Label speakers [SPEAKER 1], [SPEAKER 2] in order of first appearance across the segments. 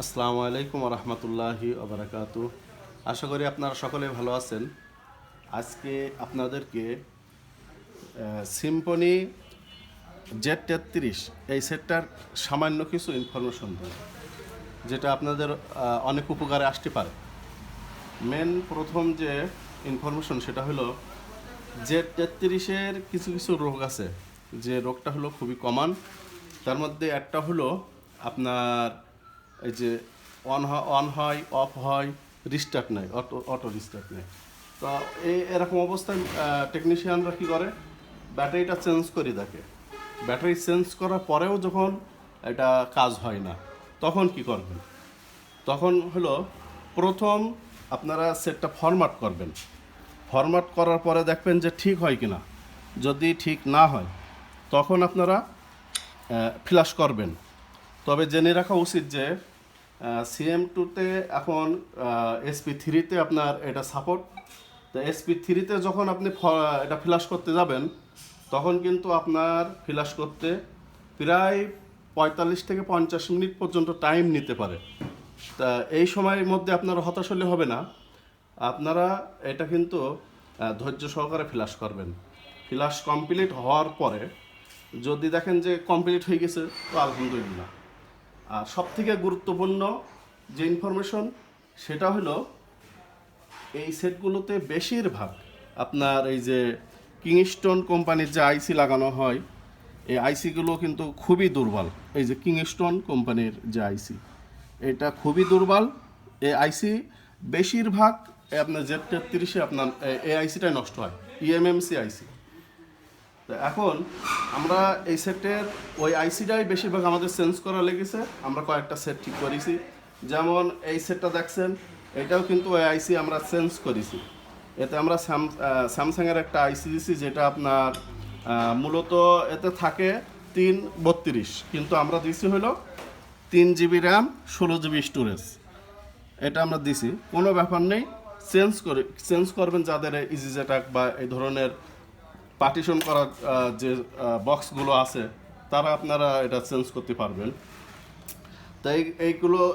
[SPEAKER 1] আসসালামু আলাইকুম রহমতুল্লাহি ওবরাকাতু। আশা করি আপনারা সকলে ভালো আছেন। আজকে আপনাদেরকে সিম্ফনি Z33 এই সেটটার সামান্য কিছু ইনফরমেশন দেব, যেটা আপনাদের অনেক উপকারে আসতে পারে। প্রথম যে ইনফরমেশন সেটা হলো Z33-এর কিছু কিছু রোগ আছে, যে রোগটা হলো খুবই কমন। তার মধ্যে একটা হলো আপনার এই যে অন হয়, অফ হয়, রিস্টার্ট নেয়, অটো রিস্টার্ট নেয়। তো এরকম অবস্থায় টেকনিশিয়ানরা কী করে, ব্যাটারিটা চেঞ্জ করে দেখে। ব্যাটারি চেঞ্জ করার পরেও যখন এটা কাজ হয় না, তখন কি করবেন? তখন হলো প্রথম আপনারা সেটটা ফরম্যাট করবেন। ফরম্যাট করার পরে দেখবেন যে ঠিক হয় কিনা। যদি ঠিক না হয় তখন আপনারা ফ্ল্যাশ করবেন। তবে জেনে রাখা উচিত যে CM2-তে এখন SP3-তে আপনার এটা সাপোর্ট। তো SP3-তে যখন আপনি এটা ফ্ল্যাশ করতে যাবেন, তখন কিন্তু আপনার ফ্ল্যাশ করতে প্রায় 45 থেকে 50 মিনিট পর্যন্ত টাইম নিতে পারে। তা এই সময়ের মধ্যে আপনারা হতাশ হলে হবে না। আপনারা এটা কিন্তু ধৈর্য সহকারে ফ্ল্যাশ করবেন। ফ্ল্যাশ কমপ্লিট হওয়ার পরে যদি দেখেন যে কমপ্লিট হয়ে গেছে, তো আলহামদুলিল্লাহ। আর সবথেকে গুরুত্বপূর্ণ যে ইনফরমেশন সেটা হলো এই সেটগুলোতে বেশিরভাগ আপনার এই যে কিংস্টোন কোম্পানির যে আইসি লাগানো হয়, এই আইসিগুলো কিন্তু খুবই দুর্বল। এই যে কিংস্টোন কোম্পানির যে আইসি, এটা খুবই দুর্বল। এই আইসি বেশিরভাগ আপনার Z33-এ আপনার এই আইসিটাই নষ্ট হয়, EMMC আইসি। তো এখন আমরা এই সেটের ওই আইসিটাই বেশিরভাগ আমাদের চেঞ্জ করা লেগেছে। আমরা কয়েকটা সেট ঠিক করেছি, যেমন এই সেটটা দেখছেন, এটাও কিন্তু ওই আইসি আমরা চেঞ্জ করেছি। এতে আমরা স্যামসাংয়ের একটা আইসি দিছি, যেটা আপনার মূলত এতে থাকে 332, কিন্তু আমরা দিছি হলো 3 GB র্যাম, 16 GB স্টোরেজ। এটা আমরা দিছি, কোনো ব্যাপার নেই। চেঞ্জ করবেন যাদের ইজি জেটাক বা এই ধরনের পার্টিশন করা যে বক্সগুলো আছে, তারা আপনারা এটা চেঞ্জ করতে পারবেন। তাই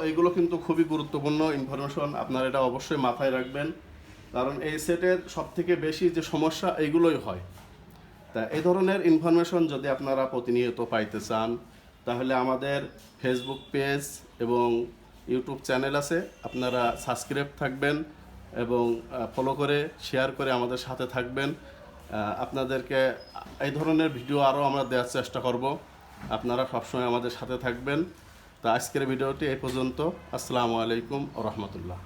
[SPEAKER 1] এইগুলো কিন্তু খুবই গুরুত্বপূর্ণ ইনফরমেশন। আপনারা এটা অবশ্যই মাথায় রাখবেন, কারণ এই সেটের সবথেকে বেশি যে সমস্যা এইগুলোই হয়। তা এই ধরনের ইনফরমেশন যদি আপনারা প্রতিনিয়ত পাইতে চান, তাহলে আমাদের ফেসবুক পেজ এবং ইউটিউব চ্যানেল আছে, আপনারা সাবস্ক্রাইব থাকবেন এবং ফলো করে শেয়ার করে আমাদের সাথে থাকবেন। আপনাদেরকে এই ধরনের ভিডিও আরও আমরা দেওয়ার চেষ্টা করব। আপনারা সবসময় আমাদের সাথে থাকবেন। তা আজকের ভিডিওটি এই পর্যন্ত। আসসালামু আলাইকুম ওয়া রাহমাতুল্লাহ।